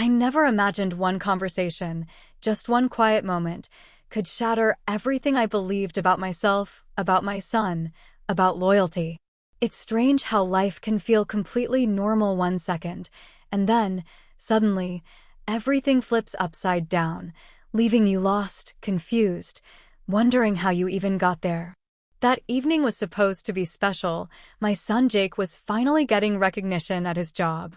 I never imagined one conversation, just one quiet moment, could shatter everything I believed about myself, about my son, about loyalty. It's strange how life can feel completely normal one second, and then, suddenly, everything flips upside down, leaving you lost, confused, wondering how you even got there. That evening was supposed to be special. My son Jake was finally getting recognition at his job.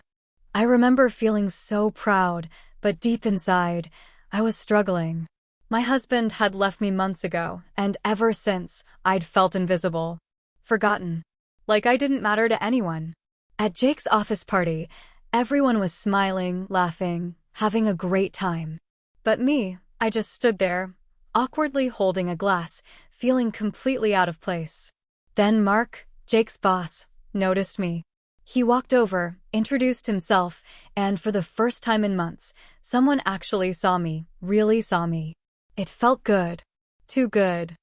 I remember feeling so proud, but deep inside, I was struggling. My husband had left me months ago, and ever since, I'd felt invisible. Forgotten. Like I didn't matter to anyone. At Jake's office party, everyone was smiling, laughing, having a great time. But me, I just stood there, awkwardly holding a glass, feeling completely out of place. Then Mark, Jake's boss, noticed me. He walked over, introduced himself, and for the first time in months, someone actually saw me, really saw me. It felt good. Too good.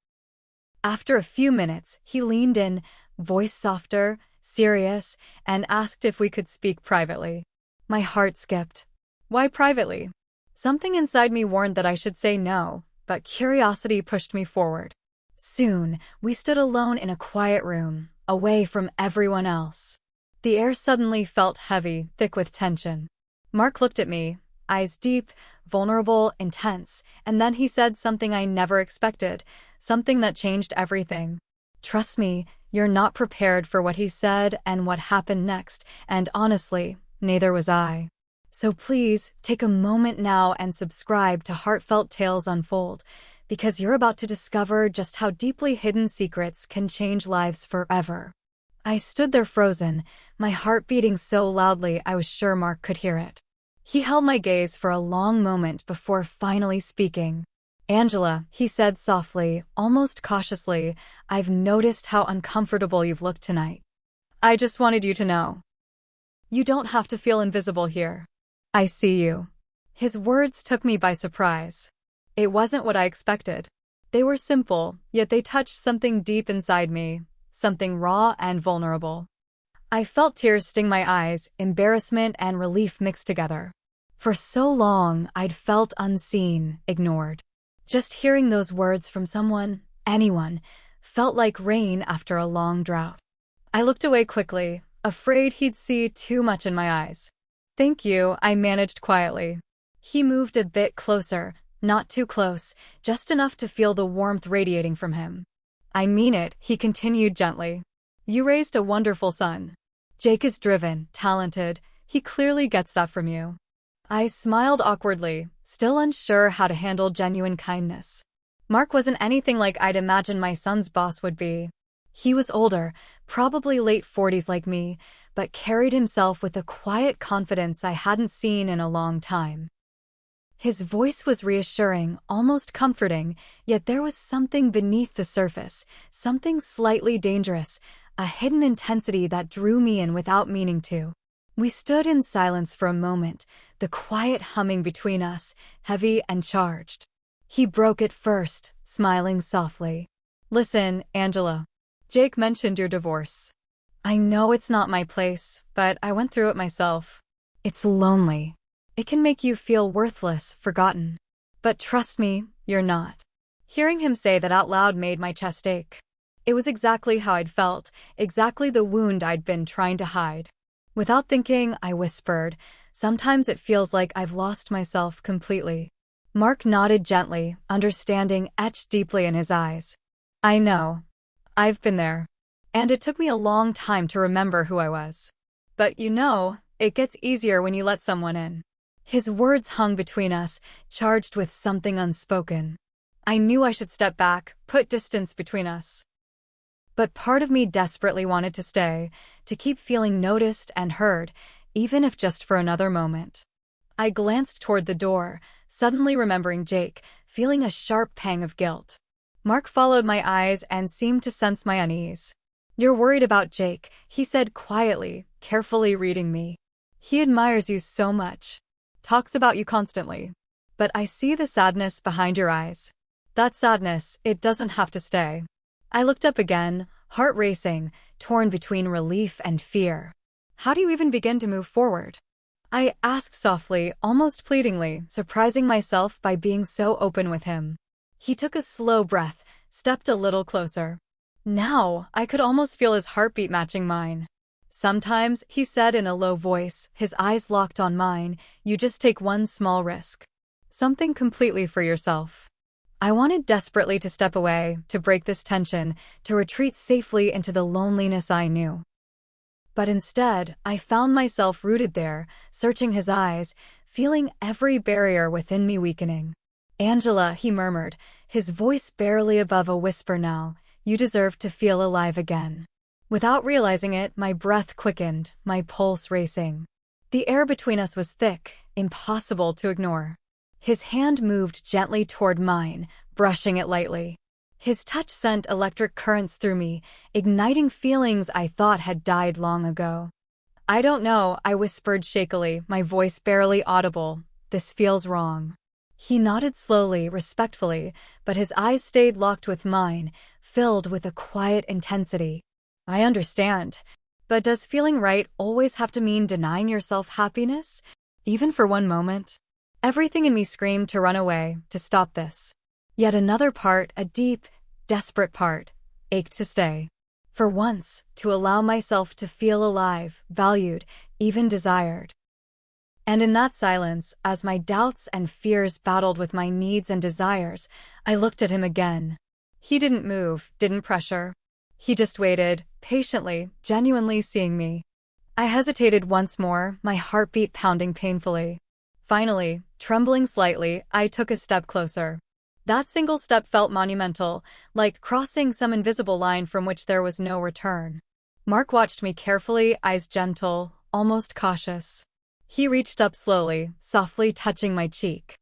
After a few minutes, he leaned in, voice softer, serious, and asked if we could speak privately. My heart skipped. Why privately? Something inside me warned that I should say no, but curiosity pushed me forward. Soon, we stood alone in a quiet room, away from everyone else. The air suddenly felt heavy, thick with tension. Mark looked at me, eyes deep, vulnerable, intense, and then he said something I never expected, something that changed everything. Trust me, you're not prepared for what he said and what happened next, and honestly, neither was I. So please, take a moment now and subscribe to Heartfelt Tales Unfold, because you're about to discover just how deeply hidden secrets can change lives forever. I stood there frozen, my heart beating so loudly I was sure Mark could hear it. He held my gaze for a long moment before finally speaking. Angela, he said softly, almost cautiously, I've noticed how uncomfortable you've looked tonight. I just wanted you to know. You don't have to feel invisible here. I see you. His words took me by surprise. It wasn't what I expected. They were simple, yet they touched something deep inside me, something raw and vulnerable. I felt tears sting my eyes, embarrassment and relief mixed together. For so long, I'd felt unseen, ignored. Just hearing those words from someone, anyone, felt like rain after a long drought. I looked away quickly, afraid he'd see too much in my eyes. Thank you, I managed quietly. He moved a bit closer, not too close, just enough to feel the warmth radiating from him. I mean it, he continued gently. You raised a wonderful son. Jake is driven, talented. He clearly gets that from you. I smiled awkwardly, still unsure how to handle genuine kindness. Mark wasn't anything like I'd imagined my son's boss would be. He was older, probably late 40s like me, but carried himself with a quiet confidence I hadn't seen in a long time. His voice was reassuring, almost comforting, yet there was something beneath the surface, something slightly dangerous, a hidden intensity that drew me in without meaning to. We stood in silence for a moment, the quiet humming between us, heavy and charged. He broke it first, smiling softly. Listen, Angela. Jake mentioned your divorce. I know it's not my place, but I went through it myself. It's lonely. It can make you feel worthless, forgotten. But trust me, you're not. Hearing him say that out loud made my chest ache. It was exactly how I'd felt, exactly the wound I'd been trying to hide. Without thinking, I whispered, sometimes it feels like I've lost myself completely. Mark nodded gently, understanding etched deeply in his eyes. I know. I've been there. And it took me a long time to remember who I was. But you know, it gets easier when you let someone in. His words hung between us, charged with something unspoken. I knew I should step back, put distance between us. But part of me desperately wanted to stay, to keep feeling noticed and heard, even if just for another moment. I glanced toward the door, suddenly remembering Jake, feeling a sharp pang of guilt. Mark followed my eyes and seemed to sense my unease. You're worried about Jake, he said quietly, carefully reading me. He admires you so much. Talks about you constantly. But I see the sadness behind your eyes. That sadness, it doesn't have to stay. I looked up again, heart racing, torn between relief and fear. How do you even begin to move forward? I asked softly, almost pleadingly, surprising myself by being so open with him. He took a slow breath, stepped a little closer. Now, I could almost feel his heartbeat matching mine. Sometimes, he said in a low voice, his eyes locked on mine, you just take one small risk. Something completely for yourself. I wanted desperately to step away, to break this tension, to retreat safely into the loneliness I knew. But instead, I found myself rooted there, searching his eyes, feeling every barrier within me weakening. Angela, he murmured, his voice barely above a whisper now, you deserve to feel alive again. Without realizing it, my breath quickened, my pulse racing. The air between us was thick, impossible to ignore. His hand moved gently toward mine, brushing it lightly. His touch sent electric currents through me, igniting feelings I thought had died long ago. I don't know, I whispered shakily, my voice barely audible. This feels wrong. He nodded slowly, respectfully, but his eyes stayed locked with mine, filled with a quiet intensity. I understand. But does feeling right always have to mean denying yourself happiness? Even for one moment? Everything in me screamed to run away, to stop this. Yet another part, a deep, desperate part, ached to stay. For once, to allow myself to feel alive, valued, even desired. And in that silence, as my doubts and fears battled with my needs and desires, I looked at him again. He didn't move, didn't pressure. He just waited, patiently, genuinely seeing me. I hesitated once more, my heartbeat pounding painfully. Finally, trembling slightly, I took a step closer. That single step felt monumental, like crossing some invisible line from which there was no return. Mark watched me carefully, eyes gentle, almost cautious. He reached up slowly, softly touching my cheek.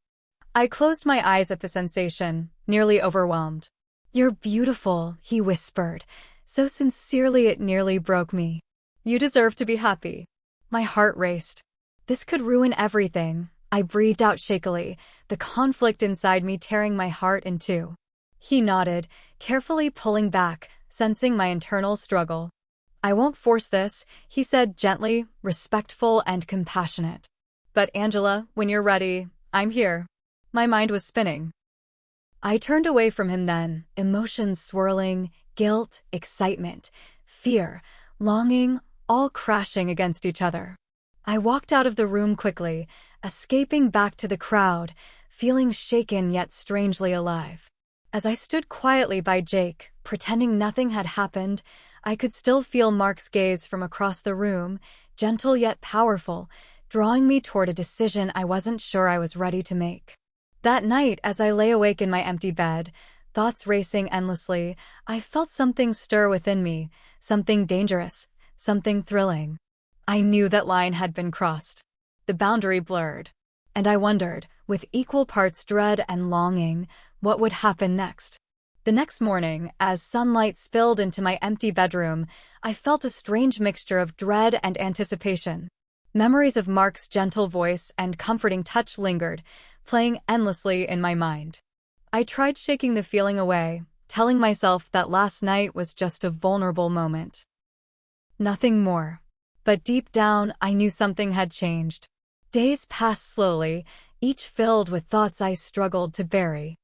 I closed my eyes at the sensation, nearly overwhelmed. You're beautiful, he whispered, so sincerely it nearly broke me. You deserve to be happy. My heart raced. This could ruin everything. I breathed out shakily, the conflict inside me tearing my heart in two. He nodded, carefully pulling back, sensing my internal struggle. I won't force this, he said gently, respectful and compassionate. But Angela, when you're ready, I'm here. My mind was spinning. I turned away from him then, emotions swirling, guilt, excitement, fear, longing, all crashing against each other. I walked out of the room quickly, escaping back to the crowd, feeling shaken yet strangely alive. As I stood quietly by Jake, pretending nothing had happened, I could still feel Mark's gaze from across the room, gentle yet powerful, drawing me toward a decision I wasn't sure I was ready to make. That night, as I lay awake in my empty bed, thoughts racing endlessly, I felt something stir within me, something dangerous, something thrilling. I knew that line had been crossed. The boundary blurred. And I wondered, with equal parts dread and longing, what would happen next. The next morning, as sunlight spilled into my empty bedroom, I felt a strange mixture of dread and anticipation. Memories of Mark's gentle voice and comforting touch lingered, playing endlessly in my mind. I tried shaking the feeling away, telling myself that last night was just a vulnerable moment. Nothing more. But deep down, I knew something had changed. Days passed slowly, each filled with thoughts I struggled to bury.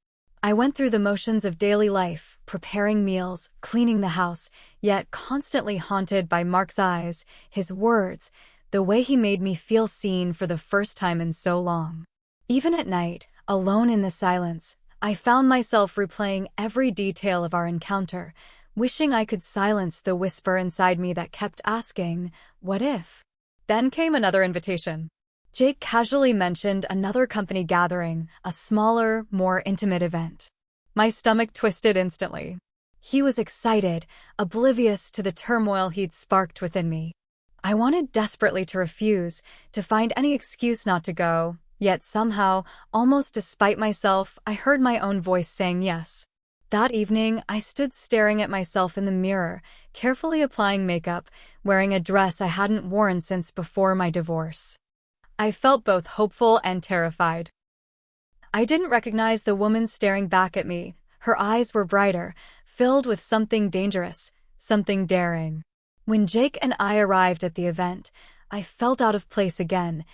I went through the motions of daily life, preparing meals, cleaning the house, yet constantly haunted by Mark's eyes, his words, the way he made me feel seen for the first time in so long. Even at night, alone in the silence, I found myself replaying every detail of our encounter, wishing I could silence the whisper inside me that kept asking, what if? Then came another invitation. Jake casually mentioned another company gathering, a smaller, more intimate event. My stomach twisted instantly. He was excited, oblivious to the turmoil he'd sparked within me. I wanted desperately to refuse, to find any excuse not to go, yet somehow, almost despite myself, I heard my own voice saying yes. That evening, I stood staring at myself in the mirror, carefully applying makeup, wearing a dress I hadn't worn since before my divorce. I felt both hopeful and terrified. I didn't recognize the woman staring back at me. Her eyes were brighter, filled with something dangerous, something daring. When Jake and I arrived at the event, I felt out of place again,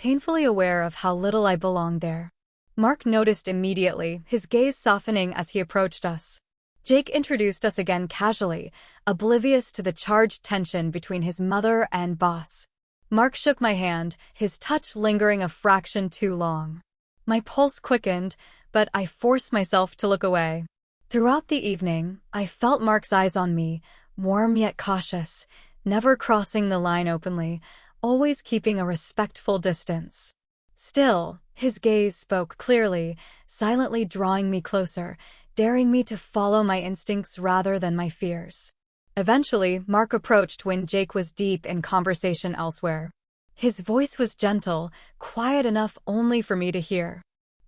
painfully aware of how little I belonged there. Mark noticed immediately, his gaze softening as he approached us. Jake introduced us again casually, oblivious to the charged tension between his mother and boss. Mark shook my hand, his touch lingering a fraction too long. My pulse quickened, but I forced myself to look away. Throughout the evening, I felt Mark's eyes on me, warm yet cautious, never crossing the line openly, always keeping a respectful distance. Still, his gaze spoke clearly, silently drawing me closer, daring me to follow my instincts rather than my fears. Eventually, Mark approached when Jake was deep in conversation elsewhere. His voice was gentle, quiet enough only for me to hear.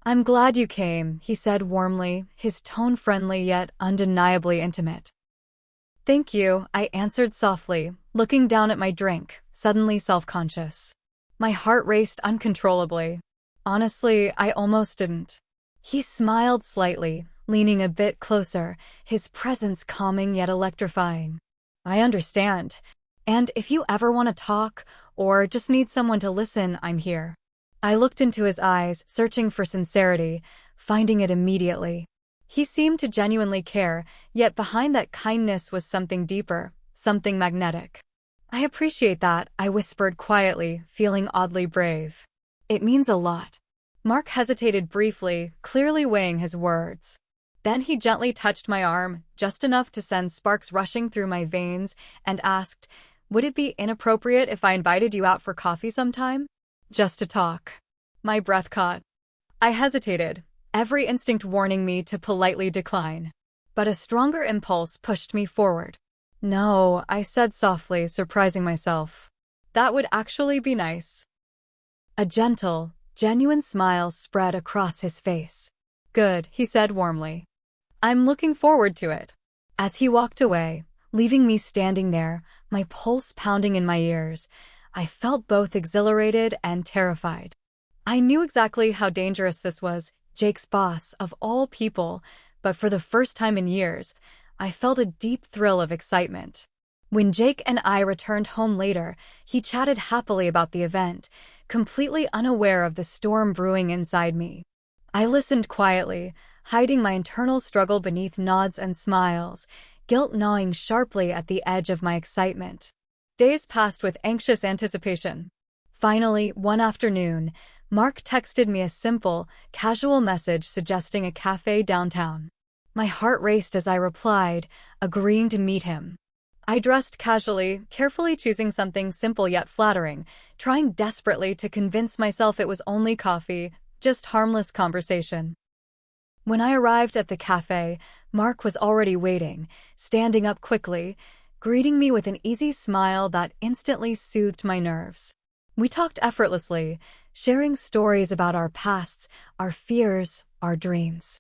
"I'm glad you came," he said warmly, his tone friendly yet undeniably intimate. "Thank you," I answered softly, looking down at my drink, suddenly self-conscious. My heart raced uncontrollably. Honestly, I almost didn't. He smiled slightly, leaning a bit closer, his presence calming yet electrifying. "I understand. And if you ever want to talk, or just need someone to listen, I'm here." I looked into his eyes, searching for sincerity, finding it immediately. He seemed to genuinely care, yet behind that kindness was something deeper, something magnetic. "I appreciate that," I whispered quietly, feeling oddly brave. "It means a lot." Mark hesitated briefly, clearly weighing his words. Then he gently touched my arm, just enough to send sparks rushing through my veins, and asked, "Would it be inappropriate if I invited you out for coffee sometime? Just to talk?" My breath caught. I hesitated, every instinct warning me to politely decline. But a stronger impulse pushed me forward. "No," I said softly, surprising myself. "That would actually be nice." A gentle, genuine smile spread across his face. "Good," he said warmly. "I'm looking forward to it." As he walked away, leaving me standing there, my pulse pounding in my ears, I felt both exhilarated and terrified. I knew exactly how dangerous this was, Jake's boss, of all people, but for the first time in years, I felt a deep thrill of excitement. When Jake and I returned home later, he chatted happily about the event, completely unaware of the storm brewing inside me. I listened quietly, hiding my internal struggle beneath nods and smiles, guilt gnawing sharply at the edge of my excitement. Days passed with anxious anticipation. Finally, one afternoon, Mark texted me a simple, casual message suggesting a cafe downtown. My heart raced as I replied, agreeing to meet him. I dressed casually, carefully choosing something simple yet flattering, trying desperately to convince myself it was only coffee, just harmless conversation. When I arrived at the cafe, Mark was already waiting, standing up quickly, greeting me with an easy smile that instantly soothed my nerves. We talked effortlessly, sharing stories about our pasts, our fears, our dreams.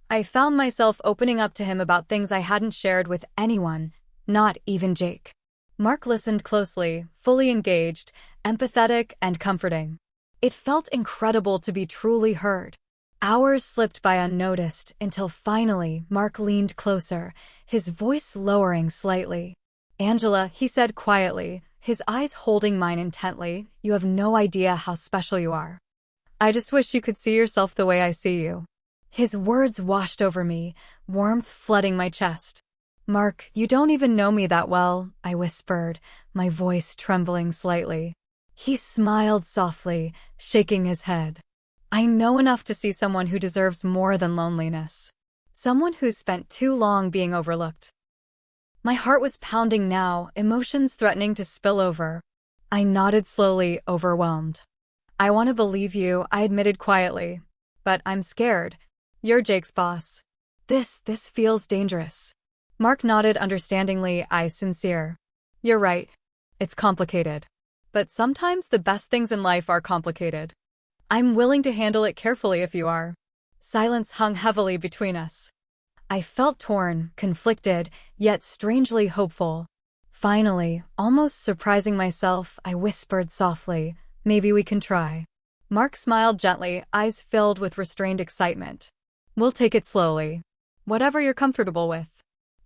I found myself opening up to him about things I hadn't shared with anyone, not even Jake. Mark listened closely, fully engaged, empathetic and comforting. It felt incredible to be truly heard. Hours slipped by unnoticed until finally Mark leaned closer, his voice lowering slightly. "Angela," he said quietly, his eyes holding mine intently, "you have no idea how special you are. I just wish you could see yourself the way I see you." His words washed over me, warmth flooding my chest. "Mark, you don't even know me that well," I whispered, my voice trembling slightly. He smiled softly, shaking his head. "I know enough to see someone who deserves more than loneliness. Someone who's spent too long being overlooked." My heart was pounding now, emotions threatening to spill over. I nodded slowly, overwhelmed. "I want to believe you," I admitted quietly. "But I'm scared. You're Jake's boss. This feels dangerous." Mark nodded understandingly, eyes sincere. "You're right. It's complicated. But sometimes the best things in life are complicated. I'm willing to handle it carefully if you are." Silence hung heavily between us. I felt torn, conflicted, yet strangely hopeful. Finally, almost surprising myself, I whispered softly, "Maybe we can try." Mark smiled gently, eyes filled with restrained excitement. "We'll take it slowly. Whatever you're comfortable with."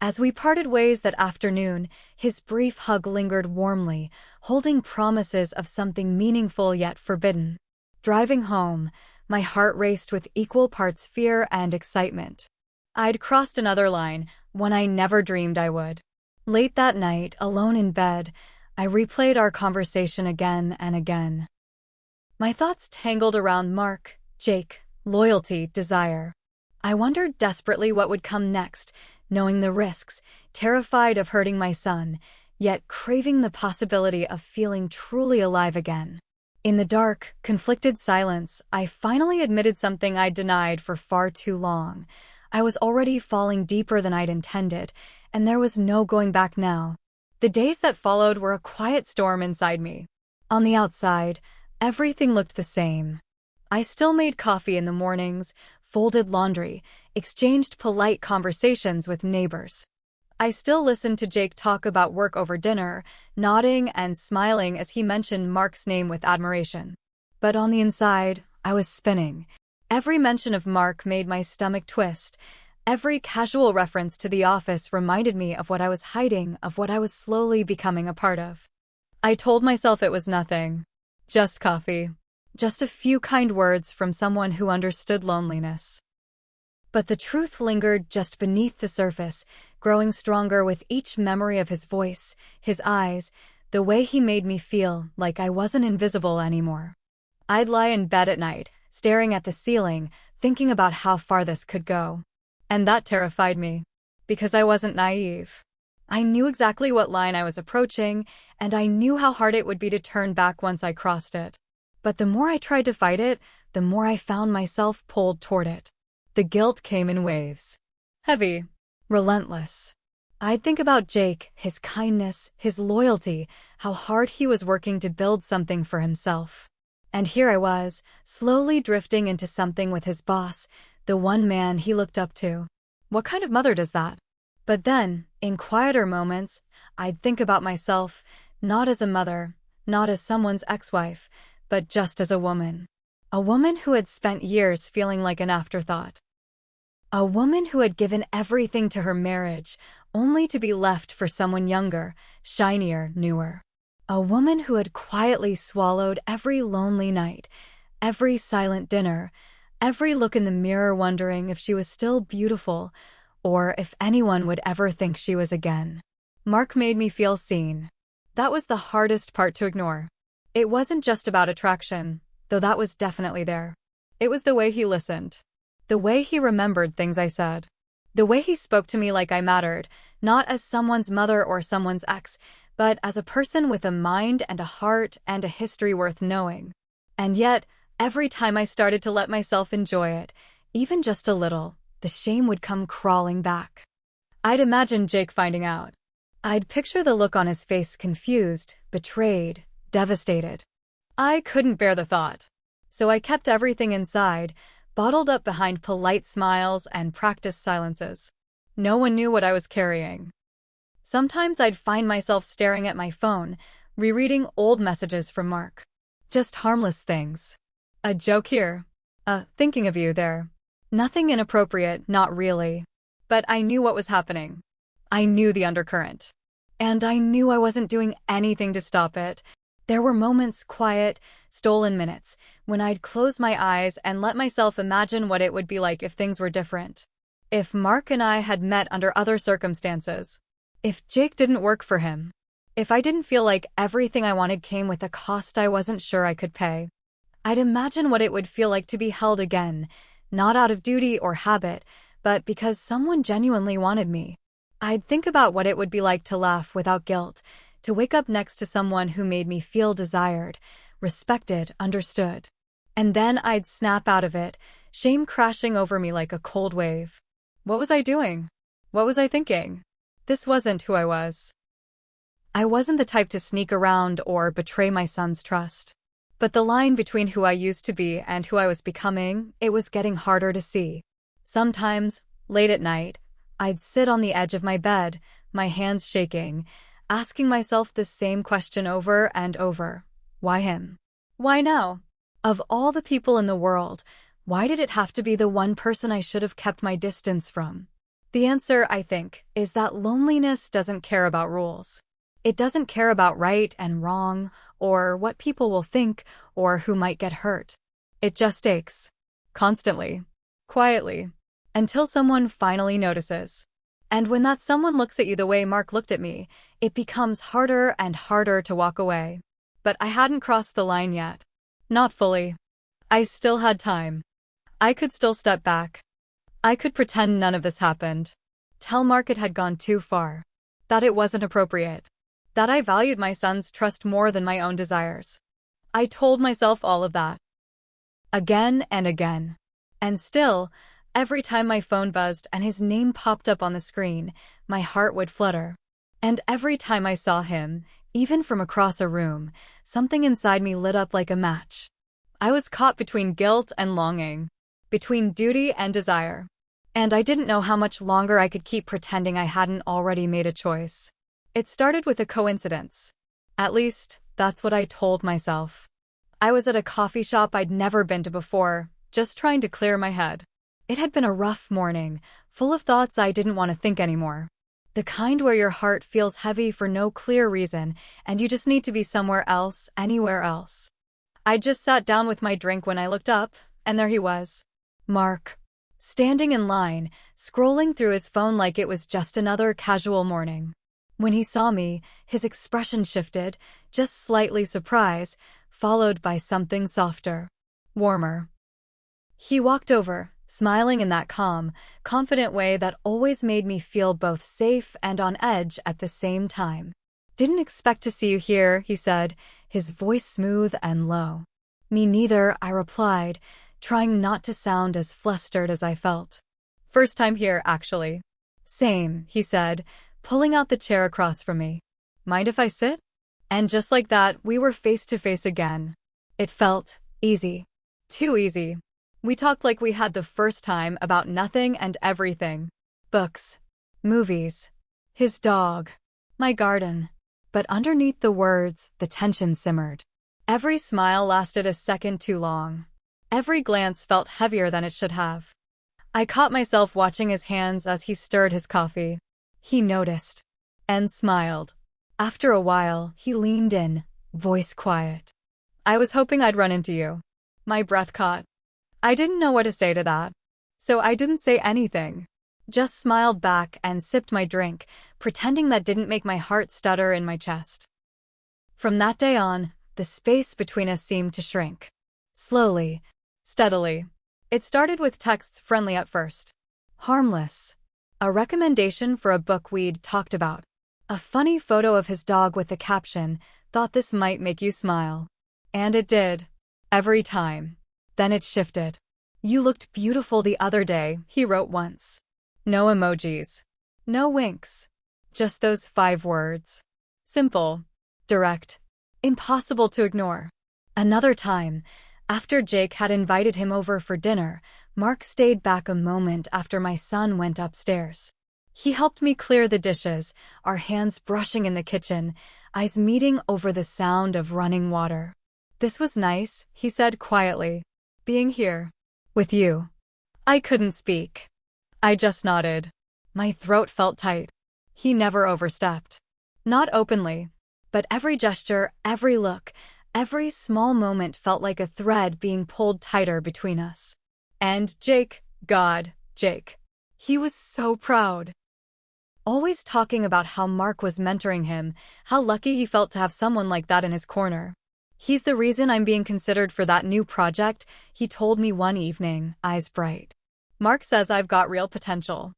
As we parted ways that afternoon, his brief hug lingered warmly, holding promises of something meaningful yet forbidden. Driving home, my heart raced with equal parts fear and excitement. I'd crossed another line, one I never dreamed I would. Late that night, alone in bed, I replayed our conversation again and again. My thoughts tangled around Mark, Jake, loyalty, desire. I wondered desperately what would come next, knowing the risks, terrified of hurting my son, yet craving the possibility of feeling truly alive again. In the dark, conflicted silence, I finally admitted something I'd denied for far too long. I was already falling deeper than I'd intended, and there was no going back now. The days that followed were a quiet storm inside me. On the outside, everything looked the same. I still made coffee in the mornings, folded laundry, exchanged polite conversations with neighbors. I still listened to Jake talk about work over dinner, nodding and smiling as he mentioned Mark's name with admiration. But on the inside, I was spinning. Every mention of Mark made my stomach twist. Every casual reference to the office reminded me of what I was hiding, of what I was slowly becoming a part of. I told myself it was nothing. Just coffee. Just a few kind words from someone who understood loneliness. But the truth lingered just beneath the surface, growing stronger with each memory of his voice, his eyes, the way he made me feel like I wasn't invisible anymore. I'd lie in bed at night, staring at the ceiling, thinking about how far this could go. And that terrified me, because I wasn't naive. I knew exactly what line I was approaching, and I knew how hard it would be to turn back once I crossed it. But the more I tried to fight it, the more I found myself pulled toward it. The guilt came in waves. Heavy. Relentless. I'd think about Jake, his kindness, his loyalty, how hard he was working to build something for himself. And here I was, slowly drifting into something with his boss, the one man he looked up to. What kind of mother does that? But then, in quieter moments, I'd think about myself, not as a mother, not as someone's ex-wife, but just as a woman. A woman who had spent years feeling like an afterthought. A woman who had given everything to her marriage, only to be left for someone younger, shinier, newer. A woman who had quietly swallowed every lonely night, every silent dinner, every look in the mirror wondering if she was still beautiful, or if anyone would ever think she was again. Mark made me feel seen. That was the hardest part to ignore. It wasn't just about attraction, though that was definitely there. It was the way he listened. The way he remembered things I said. The way he spoke to me like I mattered, not as someone's mother or someone's ex, but as a person with a mind and a heart and a history worth knowing. And yet, every time I started to let myself enjoy it, even just a little, the shame would come crawling back. I'd imagine Jake finding out. I'd picture the look on his face, confused, betrayed, devastated. I couldn't bear the thought. So I kept everything inside, bottled up behind polite smiles and practiced silences. No one knew what I was carrying. Sometimes I'd find myself staring at my phone, rereading old messages from Mark. Just harmless things. A joke here. Thinking of you there. Nothing inappropriate, not really. But I knew what was happening. I knew the undercurrent. And I knew I wasn't doing anything to stop it. There were moments, quiet, stolen minutes, when I'd close my eyes and let myself imagine what it would be like if things were different. If Mark and I had met under other circumstances. If Jake didn't work for him. If I didn't feel like everything I wanted came with a cost I wasn't sure I could pay. I'd imagine what it would feel like to be held again, not out of duty or habit, but because someone genuinely wanted me. I'd think about what it would be like to laugh without guilt, to wake up next to someone who made me feel desired, respected, understood. And then I'd snap out of it, shame crashing over me like a cold wave. What was I doing? What was I thinking? This wasn't who I was. I wasn't the type to sneak around or betray my son's trust. But the line between who I used to be and who I was becoming, it was getting harder to see. Sometimes, late at night, I'd sit on the edge of my bed, my hands shaking, asking myself the same question over and over. Why him? Why now? Of all the people in the world, why did it have to be the one person I should have kept my distance from? The answer, I think, is that loneliness doesn't care about rules. It doesn't care about right and wrong, or what people will think, or who might get hurt. It just aches. Constantly. Quietly. Until someone finally notices. And when that someone looks at you the way Mark looked at me, it becomes harder and harder to walk away. But I hadn't crossed the line yet. Not fully. I still had time. I could still step back. I could pretend none of this happened. Tell Mark it had gone too far. That it wasn't appropriate. That I valued my son's trust more than my own desires. I told myself all of that. Again and again. And still, every time my phone buzzed and his name popped up on the screen, my heart would flutter. And every time I saw him, even from across a room, something inside me lit up like a match. I was caught between guilt and longing, between duty and desire. And I didn't know how much longer I could keep pretending I hadn't already made a choice. It started with a coincidence. At least, that's what I told myself. I was at a coffee shop I'd never been to before, just trying to clear my head. It had been a rough morning, full of thoughts I didn't want to think anymore. The kind where your heart feels heavy for no clear reason, and you just need to be somewhere else, anywhere else. I just sat down with my drink when I looked up, and there he was. Mark. Standing in line, scrolling through his phone like it was just another casual morning. When he saw me, his expression shifted, just slightly surprised, followed by something softer, warmer. He walked over, smiling in that calm, confident way that always made me feel both safe and on edge at the same time. "Didn't expect to see you here," he said, his voice smooth and low. "Me neither," I replied, trying not to sound as flustered as I felt. "First time here, actually." "Same," he said, pulling out the chair across from me. "Mind if I sit?" And just like that, we were face to face again. It felt easy. Too easy. We talked like we had the first time about nothing and everything. Books. Movies. His dog. My garden. But underneath the words, the tension simmered. Every smile lasted a second too long. Every glance felt heavier than it should have. I caught myself watching his hands as he stirred his coffee. He noticed. And smiled. After a while, he leaned in, voice quiet. "I was hoping I'd run into you." My breath caught. I didn't know what to say to that. So I didn't say anything. Just smiled back and sipped my drink, pretending that didn't make my heart stutter in my chest. From that day on, the space between us seemed to shrink. Slowly. Steadily. It started with texts friendly at first. Harmless. A recommendation for a book we'd talked about. A funny photo of his dog with the caption, "Thought this might make you smile." And it did. Every time. Then it shifted. "You looked beautiful the other day," he wrote once. No emojis. No winks. Just those 5 words. Simple. Direct. Impossible to ignore. Another time, after Jake had invited him over for dinner, Mark stayed back a moment after my son went upstairs. He helped me clear the dishes, our hands brushing in the kitchen, eyes meeting over the sound of running water. "This was nice," he said quietly. "Being here. With you." I couldn't speak. I just nodded. My throat felt tight. He never overstepped. Not openly. But every gesture, every look, every small moment felt like a thread being pulled tighter between us. And Jake, God, Jake. He was so proud. Always talking about how Mark was mentoring him, how lucky he felt to have someone like that in his corner. "He's the reason I'm being considered for that new project," he told me one evening, eyes bright. "Mark says I've got real potential."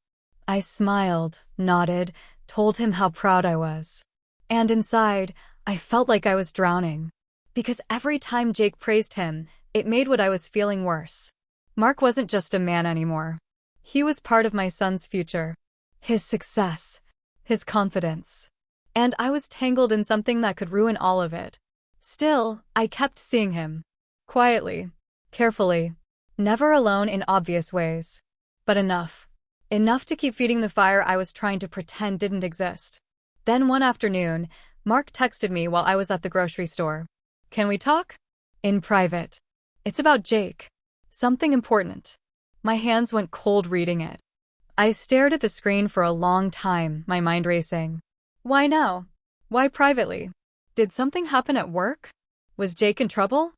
I smiled, nodded, told him how proud I was. And inside, I felt like I was drowning. Because every time Jake praised him, it made what I was feeling worse. Mark wasn't just a man anymore. He was part of my son's future. His success. His confidence. And I was tangled in something that could ruin all of it. Still, I kept seeing him. Quietly. Carefully. Never alone in obvious ways. But enough. Enough to keep feeding the fire I was trying to pretend didn't exist. Then one afternoon, Mark texted me while I was at the grocery store. "Can we talk?" "In private." "It's about Jake. Something important." My hands went cold reading it. I stared at the screen for a long time, my mind racing. Why now? Why privately? Did something happen at work? Was Jake in trouble?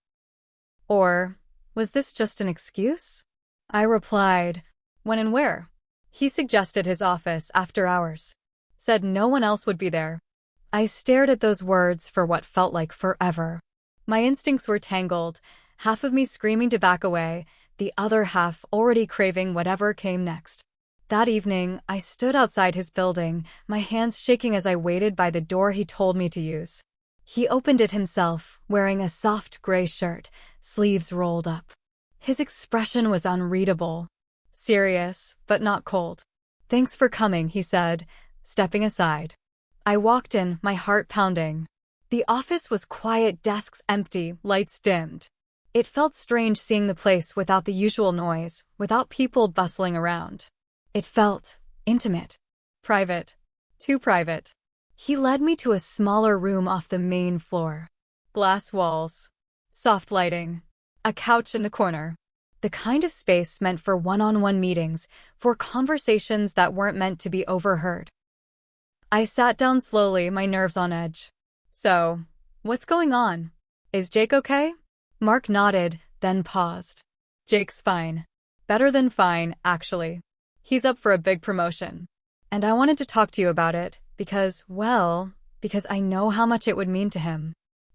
Or was this just an excuse? I replied, when and where? He suggested his office after hours. Said no one else would be there. I stared at those words for what felt like forever. My instincts were tangled, half of me screaming to back away, the other half already craving whatever came next. That evening, I stood outside his building, my hands shaking as I waited by the door he told me to use. He opened it himself, wearing a soft gray shirt, sleeves rolled up. His expression was unreadable. Serious, but not cold. "Thanks for coming," he said, stepping aside. I walked in, my heart pounding. The office was quiet, desks empty, lights dimmed. It felt strange seeing the place without the usual noise, without people bustling around. It felt intimate. Private. Too private. He led me to a smaller room off the main floor. Glass walls. Soft lighting. A couch in the corner. The kind of space meant for one-on-one meetings, for conversations that weren't meant to be overheard. I sat down slowly, my nerves on edge. "So, what's going on? Is Jake okay?" Mark nodded, then paused. "Jake's fine. Better than fine, actually. He's up for a big promotion. And I wanted to talk to you about it, because I know how much it would mean to him."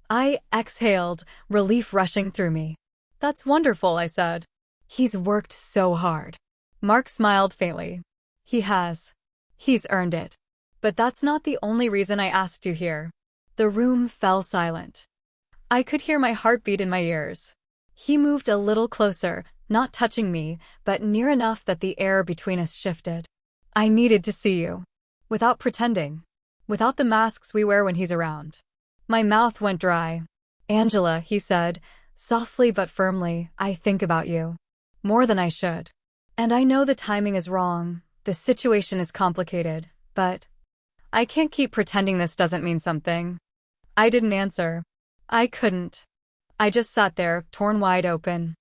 I exhaled, relief rushing through me. "That's wonderful," I said. "He's worked so hard." Mark smiled faintly. "He has. He's earned it. But that's not the only reason I asked you here." The room fell silent. I could hear my heartbeat in my ears. He moved a little closer, not touching me, but near enough that the air between us shifted. "I needed to see you. Without pretending. Without the masks we wear when he's around." My mouth went dry. "Angela," he said, softly but firmly, "I think about you. More than I should. And I know the timing is wrong, the situation is complicated, but I can't keep pretending this doesn't mean something." I didn't answer. I couldn't. I just sat there, torn wide open.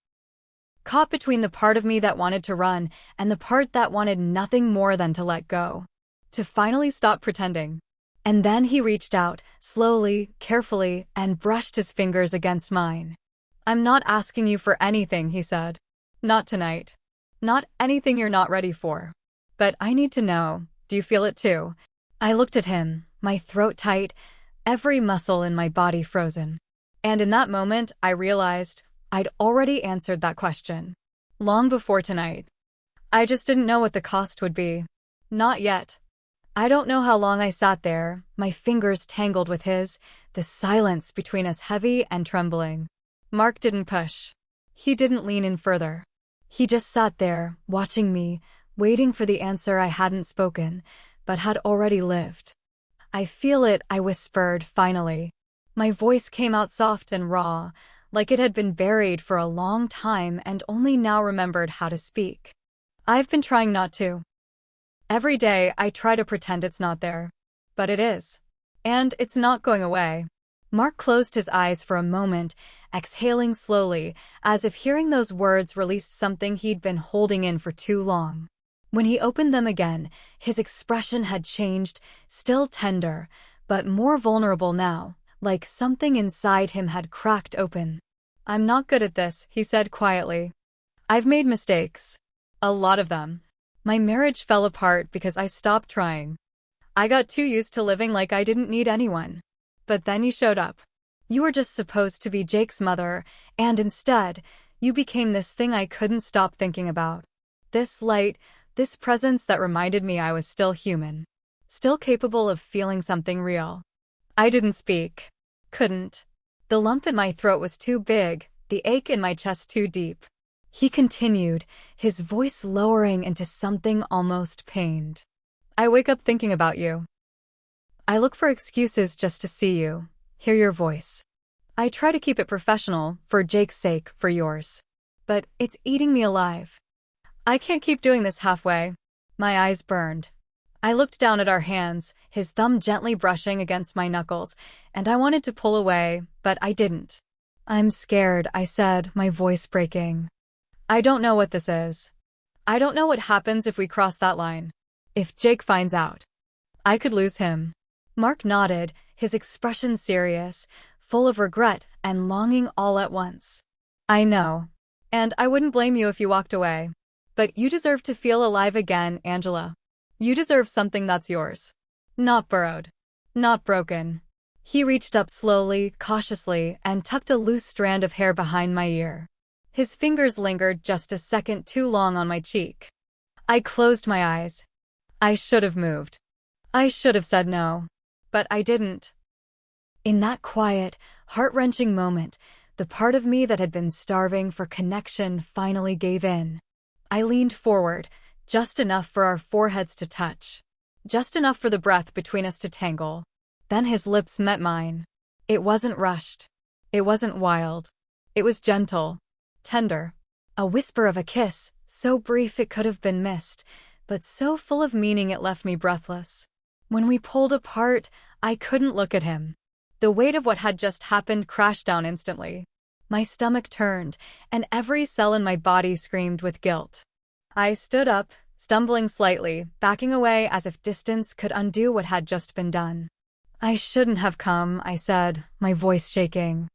Caught between the part of me that wanted to run and the part that wanted nothing more than to let go. To finally stop pretending. And then he reached out, slowly, carefully, and brushed his fingers against mine. "I'm not asking you for anything," he said. "Not tonight. Not anything you're not ready for. But I need to know, do you feel it too?" I looked at him, my throat tight, every muscle in my body frozen. And in that moment, I realized I'd already answered that question. Long before tonight. I just didn't know what the cost would be. Not yet. I don't know how long I sat there, my fingers tangled with his, the silence between us heavy and trembling. Mark didn't push. He didn't lean in further. He just sat there, watching me, waiting for the answer I hadn't spoken, but had already lived. "I feel it," I whispered, finally. My voice came out soft and raw, like it had been buried for a long time and only now remembered how to speak. "I've been trying not to. Every day I try to pretend it's not there. But it is. And it's not going away." Mark closed his eyes for a moment, exhaling slowly, as if hearing those words released something he'd been holding in for too long. When he opened them again, his expression had changed, still tender, but more vulnerable now, like something inside him had cracked open. "I'm not good at this," he said quietly. "I've made mistakes. A lot of them. My marriage fell apart because I stopped trying. I got too used to living like I didn't need anyone. But then you showed up. You were just supposed to be Jake's mother, and instead, you became this thing I couldn't stop thinking about. This light, this presence that reminded me I was still human. Still capable of feeling something real." I didn't speak. Couldn't. The lump in my throat was too big, the ache in my chest too deep. He continued, his voice lowering into something almost pained. "I wake up thinking about you. I look for excuses just to see you, hear your voice. I try to keep it professional, for Jake's sake, for yours. But it's eating me alive. I can't keep doing this halfway." My eyes burned. I looked down at our hands, his thumb gently brushing against my knuckles, and I wanted to pull away, but I didn't. "I'm scared," I said, my voice breaking. "I don't know what this is. I don't know what happens if we cross that line. If Jake finds out, I could lose him. Mark nodded, his expression serious, full of regret and longing all at once. I know. And I wouldn't blame you if you walked away. But you deserve to feel alive again, Angela. You deserve something that's yours. Not borrowed. Not broken. He reached up slowly, cautiously, and tucked a loose strand of hair behind my ear. His fingers lingered just a second too long on my cheek. I closed my eyes. I should have moved. I should have said no. But I didn't. In that quiet, heart-wrenching moment, the part of me that had been starving for connection finally gave in. I leaned forward, just enough for our foreheads to touch. Just enough for the breath between us to tangle. Then his lips met mine. It wasn't rushed. It wasn't wild. It was gentle. Tender. A whisper of a kiss, so brief it could have been missed, but so full of meaning it left me breathless. When we pulled apart, I couldn't look at him. The weight of what had just happened crashed down instantly. My stomach turned, and every cell in my body screamed with guilt. I stood up, stumbling slightly, backing away as if distance could undo what had just been done. I shouldn't have come, I said, my voice shaking.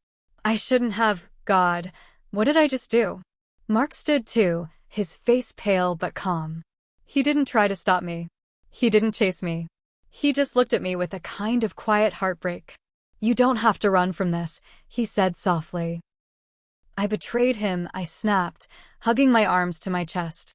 I shouldn't have, God. What did I just do? Mark stood too, his face pale but calm. He didn't try to stop me. He didn't chase me. He just looked at me with a kind of quiet heartbreak. You don't have to run from this, he said softly. I betrayed him, I snapped, hugging my arms to my chest.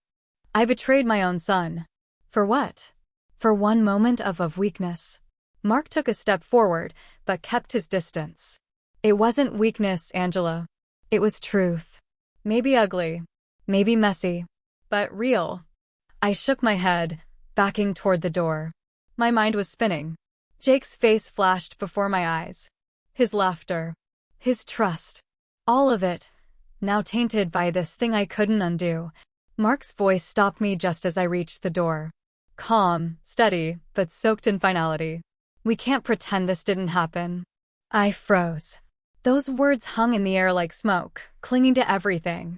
I betrayed my own son. For what? For one moment of weakness. Mark took a step forward, but kept his distance. It wasn't weakness, Angela. It was truth. Maybe ugly. Maybe messy. But real. I shook my head, backing toward the door. My mind was spinning. Jake's face flashed before my eyes. His laughter. His trust. All of it, now tainted by this thing I couldn't undo. Mark's voice stopped me just as I reached the door. Calm, steady, but soaked in finality. We can't pretend this didn't happen. I froze. Those words hung in the air like smoke, clinging to everything.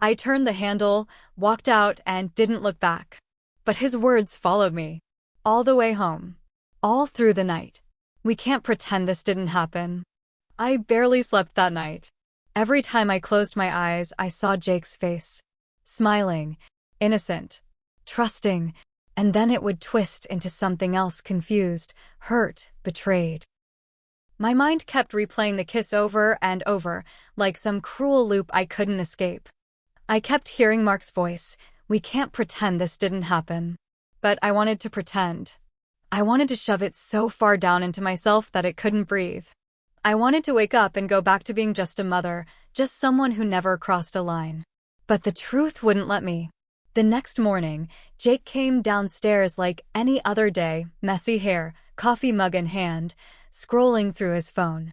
I turned the handle, walked out, and didn't look back. But his words followed me. All the way home. All through the night. We can't pretend this didn't happen. I barely slept that night. Every time I closed my eyes, I saw Jake's face. Smiling, innocent, trusting, and then it would twist into something else, confused, hurt, betrayed. My mind kept replaying the kiss over and over, like some cruel loop I couldn't escape. I kept hearing Mark's voice, we can't pretend this didn't happen. But I wanted to pretend. I wanted to shove it so far down into myself that it couldn't breathe. I wanted to wake up and go back to being just a mother, just someone who never crossed a line. But the truth wouldn't let me. The next morning, Jake came downstairs like any other day, messy hair, coffee mug in hand, scrolling through his phone.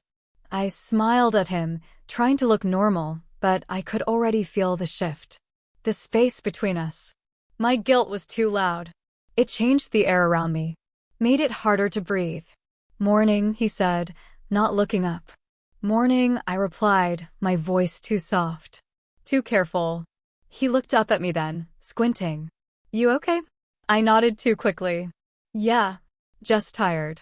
I smiled at him, trying to look normal, but I could already feel the shift. The space between us. My guilt was too loud. It changed the air around me. Made it harder to breathe. Morning, he said, not looking up. Morning, I replied, my voice too soft. Too careful. He looked up at me then, squinting. You okay? I nodded too quickly. Yeah, just tired.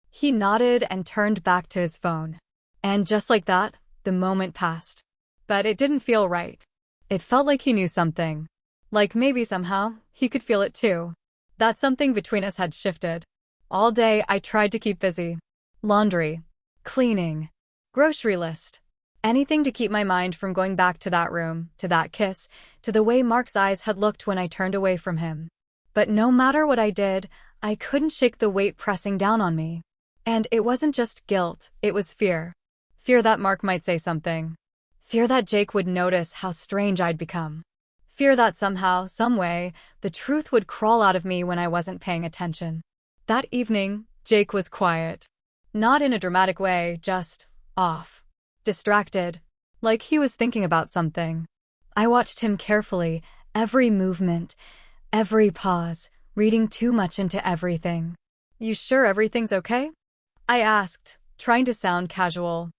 He nodded and turned back to his phone. And just like that, the moment passed. But it didn't feel right. It felt like he knew something. Like maybe somehow, he could feel it too. That something between us had shifted. All day I tried to keep busy. Laundry. Cleaning. Grocery list. Anything to keep my mind from going back to that room, to that kiss, to the way Mark's eyes had looked when I turned away from him. But no matter what I did, I couldn't shake the weight pressing down on me. And it wasn't just guilt, it was fear. Fear that Mark might say something. Fear that Jake would notice how strange I'd become. Fear that somehow, some way, the truth would crawl out of me when I wasn't paying attention. That evening, Jake was quiet. Not in a dramatic way, just off. Distracted. Like he was thinking about something. I watched him carefully, every movement, every pause, reading too much into everything. You sure everything's okay? I asked, trying to sound casual.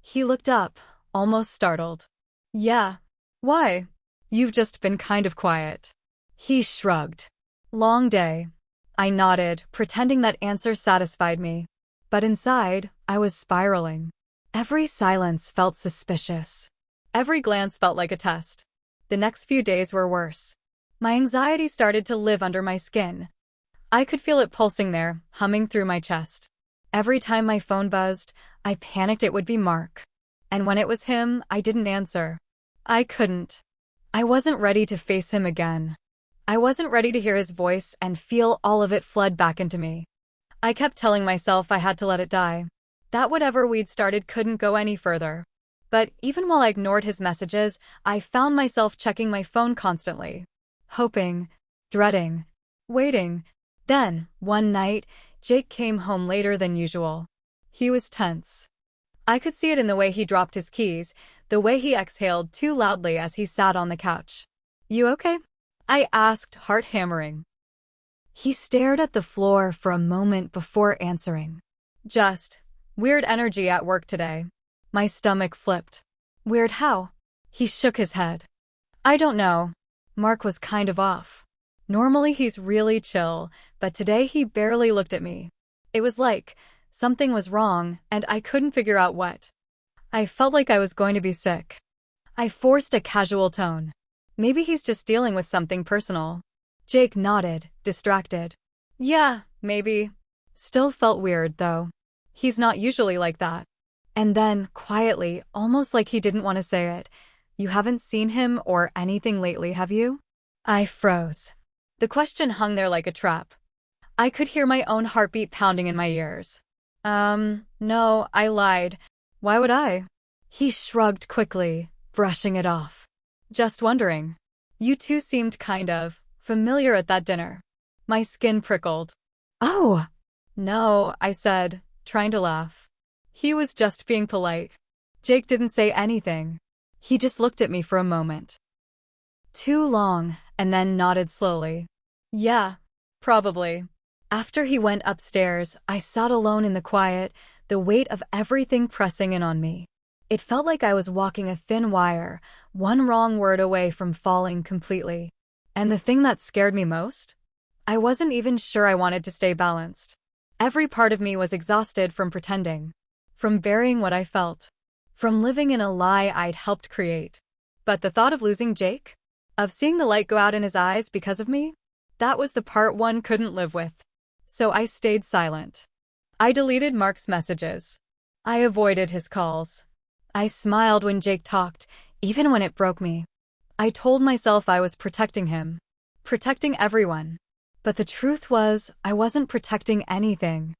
He looked up, almost startled. Yeah. Why? You've just been kind of quiet. He shrugged. Long day. I nodded, pretending that answer satisfied me. But inside, I was spiraling. Every silence felt suspicious. Every glance felt like a test. The next few days were worse. My anxiety started to live under my skin. I could feel it pulsing there, humming through my chest. Every time my phone buzzed, I panicked it would be Mark. And when it was him, I didn't answer. I couldn't. I wasn't ready to face him again. I wasn't ready to hear his voice and feel all of it flood back into me. I kept telling myself I had to let it die. That whatever we'd started couldn't go any further. But even while I ignored his messages, I found myself checking my phone constantly. Hoping, dreading, waiting. Then, one night, Jake came home later than usual. He was tense. I could see it in the way he dropped his keys, the way he exhaled too loudly as he sat on the couch. "You okay?" I asked, heart hammering. He stared at the floor for a moment before answering. "Just weird energy at work today." My stomach flipped. "Weird how?" He shook his head. "I don't know. Mark was kind of off. Normally he's really chill, but today he barely looked at me. It was like something was wrong, and I couldn't figure out what. I felt like I was going to be sick." I forced a casual tone. "Maybe he's just dealing with something personal." Jake nodded, distracted. "Yeah, maybe." Still felt weird, though. He's not usually like that. And then, quietly, almost like he didn't want to say it, "You haven't seen him or anything lately, have you?" I froze. The question hung there like a trap. I could hear my own heartbeat pounding in my ears. No, I lied. Why would I?" He shrugged quickly, brushing it off. "Just wondering. You two seemed kind of familiar at that dinner." My skin prickled. "Oh!" "No," I said, trying to laugh. He was just being polite. Jake didn't say anything. He just looked at me for a moment. Too long, and then nodded slowly. "Yeah, probably." After he went upstairs, I sat alone in the quiet, the weight of everything pressing in on me. It felt like I was walking a thin wire, one wrong word away from falling completely. And the thing that scared me most? I wasn't even sure I wanted to stay balanced. Every part of me was exhausted from pretending, from burying what I felt, from living in a lie I'd helped create. But the thought of losing Jake? Of seeing the light go out in his eyes because of me? That was the part one couldn't live with. So I stayed silent. I deleted Mark's messages. I avoided his calls. I smiled when Jake talked, even when it broke me. I told myself I was protecting him, protecting everyone. But the truth was, I wasn't protecting anything.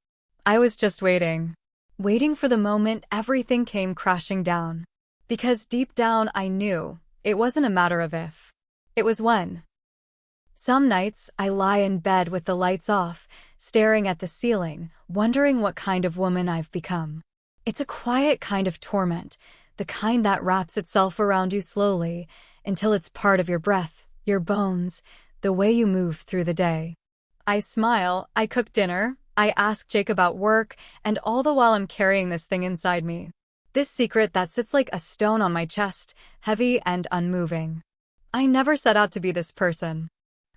I was just waiting. Waiting for the moment everything came crashing down. Because deep down I knew, it wasn't a matter of if. It was when. Some nights, I lie in bed with the lights off, staring at the ceiling, wondering what kind of woman I've become. It's a quiet kind of torment, the kind that wraps itself around you slowly, until it's part of your breath, your bones, the way you move through the day. I smile, I cook dinner, I ask Jake about work, and all the while I'm carrying this thing inside me. This secret that sits like a stone on my chest, heavy and unmoving. I never set out to be this person.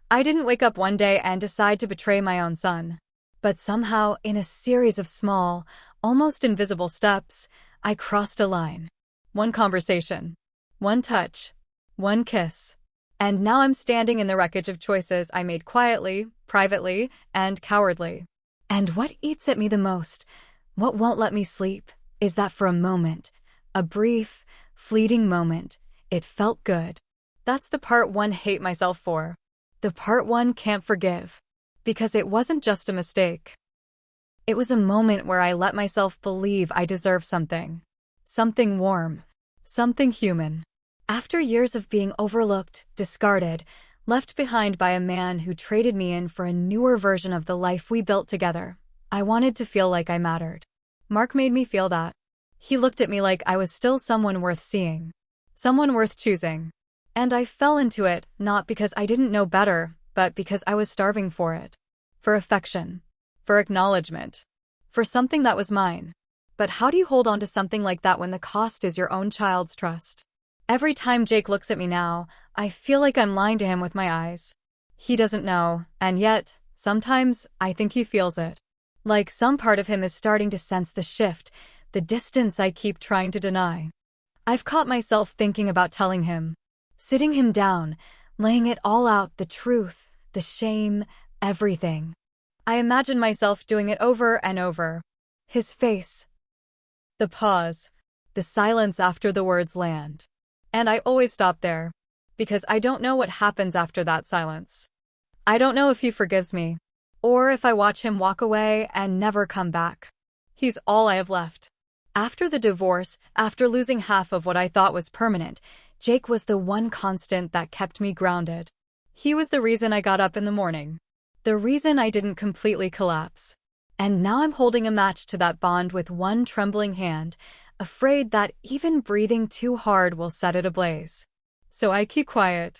I didn't wake up one day and decide to betray my own son. But somehow, in a series of small, almost invisible steps, I crossed a line. One conversation. One touch. One kiss. And now I'm standing in the wreckage of choices I made quietly, privately, and cowardly. And what eats at me the most, what won't let me sleep, is that for a moment, a brief, fleeting moment, it felt good. That's the part one hate myself for. The part one can't forgive. Because it wasn't just a mistake. It was a moment where I let myself believe I deserve something. Something warm. Something human. After years of being overlooked, discarded, left behind by a man who traded me in for a newer version of the life we built together, I wanted to feel like I mattered. Mark made me feel that. He looked at me like I was still someone worth seeing. Someone worth choosing. And I fell into it, not because I didn't know better, but because I was starving for it. For affection. For acknowledgement. For something that was mine. But how do you hold on to something like that when the cost is your own child's trust? Every time Jake looks at me now, I feel like I'm lying to him with my eyes. He doesn't know, and yet, sometimes, I think he feels it. Like some part of him is starting to sense the shift, the distance I keep trying to deny. I've caught myself thinking about telling him, sitting him down, laying it all out, the truth, the shame, everything. I imagine myself doing it over and over. His face. The pause. The silence after the words land. And I always stop there. Because I don't know what happens after that silence. I don't know if he forgives me. Or if I watch him walk away and never come back. He's all I have left. After the divorce, after losing half of what I thought was permanent, Jake was the one constant that kept me grounded. He was the reason I got up in the morning. The reason I didn't completely collapse. And now I'm holding a match to that bond with one trembling hand, afraid that even breathing too hard will set it ablaze. So I keep quiet.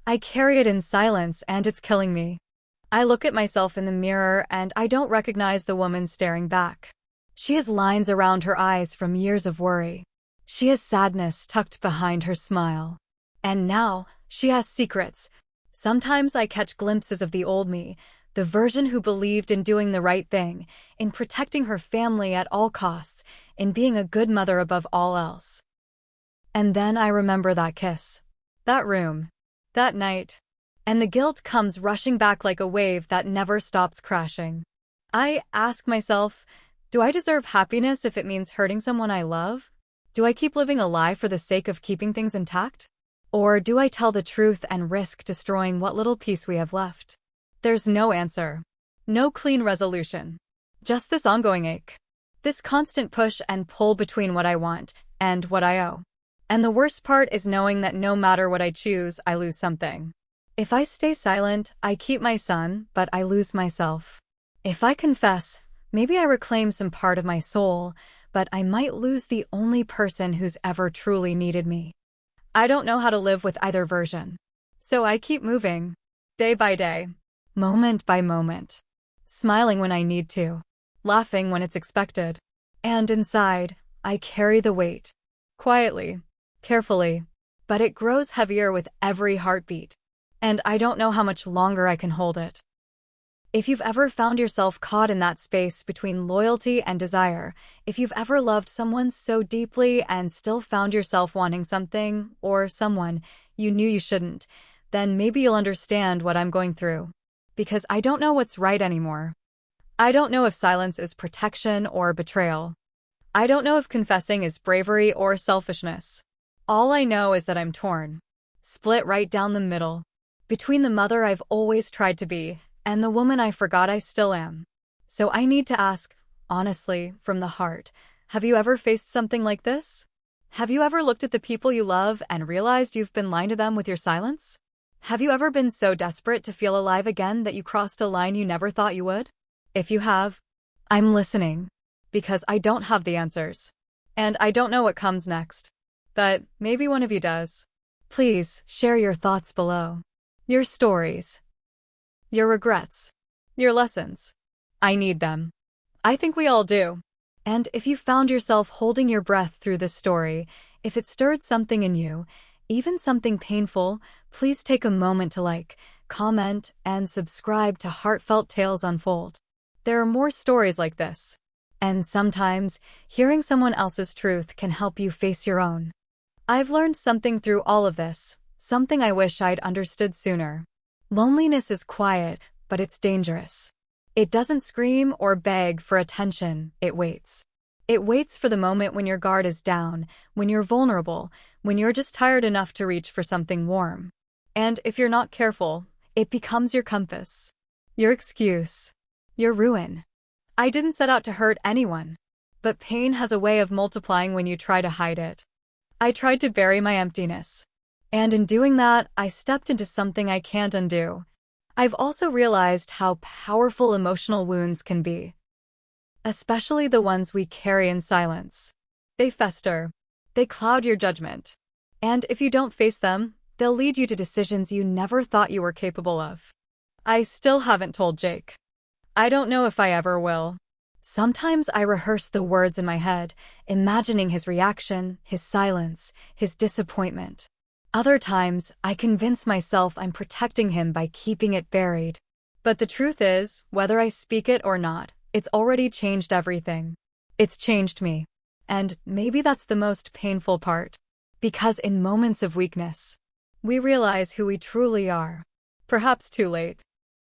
I carry it in silence and it's killing me. I look at myself in the mirror and I don't recognize the woman staring back. She has lines around her eyes from years of worry. She has sadness tucked behind her smile. And now, she has secrets. Sometimes I catch glimpses of the old me, the version who believed in doing the right thing, in protecting her family at all costs, in being a good mother above all else. And then I remember that kiss, that room, that night, and the guilt comes rushing back like a wave that never stops crashing. I ask myself, do I deserve happiness if it means hurting someone I love? Do I keep living a lie for the sake of keeping things intact? Or do I tell the truth and risk destroying what little peace we have left? There's no answer. No clean resolution. Just this ongoing ache. This constant push and pull between what I want and what I owe. And the worst part is knowing that no matter what I choose, I lose something. If I stay silent, I keep my son, but I lose myself. If I confess, maybe I reclaim some part of my soul, but I might lose the only person who's ever truly needed me. I don't know how to live with either version. So I keep moving, day by day, moment by moment, smiling when I need to, laughing when it's expected. And inside, I carry the weight, quietly, carefully, but it grows heavier with every heartbeat. And I don't know how much longer I can hold it. If you've ever found yourself caught in that space between loyalty and desire, if you've ever loved someone so deeply and still found yourself wanting something, or someone, you knew you shouldn't, then maybe you'll understand what I'm going through. Because I don't know what's right anymore. I don't know if silence is protection or betrayal. I don't know if confessing is bravery or selfishness. All I know is that I'm torn. Split right down the middle. Between the mother I've always tried to be, and the woman I forgot I still am. So I need to ask, honestly, from the heart, have you ever faced something like this? Have you ever looked at the people you love and realized you've been lying to them with your silence? Have you ever been so desperate to feel alive again that you crossed a line you never thought you would? If you have, I'm listening, because I don't have the answers. And I don't know what comes next. But maybe one of you does. Please share your thoughts below. Your stories. Your regrets. Your lessons. I need them. I think we all do. And if you found yourself holding your breath through this story, if it stirred something in you, even something painful, please take a moment to like, comment, and subscribe to Heartfelt Tales Unfold. There are more stories like this. And sometimes, hearing someone else's truth can help you face your own. I've learned something through all of this, something I wish I'd understood sooner. Loneliness is quiet, but it's dangerous. It doesn't scream or beg for attention, it waits. It waits for the moment when your guard is down, when you're vulnerable, when you're just tired enough to reach for something warm. And if you're not careful, it becomes your compass, your excuse, your ruin. I didn't set out to hurt anyone. But pain has a way of multiplying when you try to hide it. I tried to bury my emptiness. And in doing that, I stepped into something I can't undo. I've also realized how powerful emotional wounds can be. Especially the ones we carry in silence. They fester. They cloud your judgment. And if you don't face them, they'll lead you to decisions you never thought you were capable of. I still haven't told Jake. I don't know if I ever will. Sometimes I rehearse the words in my head, imagining his reaction, his silence, his disappointment. Other times, I convince myself I'm protecting him by keeping it buried. But the truth is, whether I speak it or not, it's already changed everything. It's changed me. And maybe that's the most painful part. Because in moments of weakness, we realize who we truly are. Perhaps too late.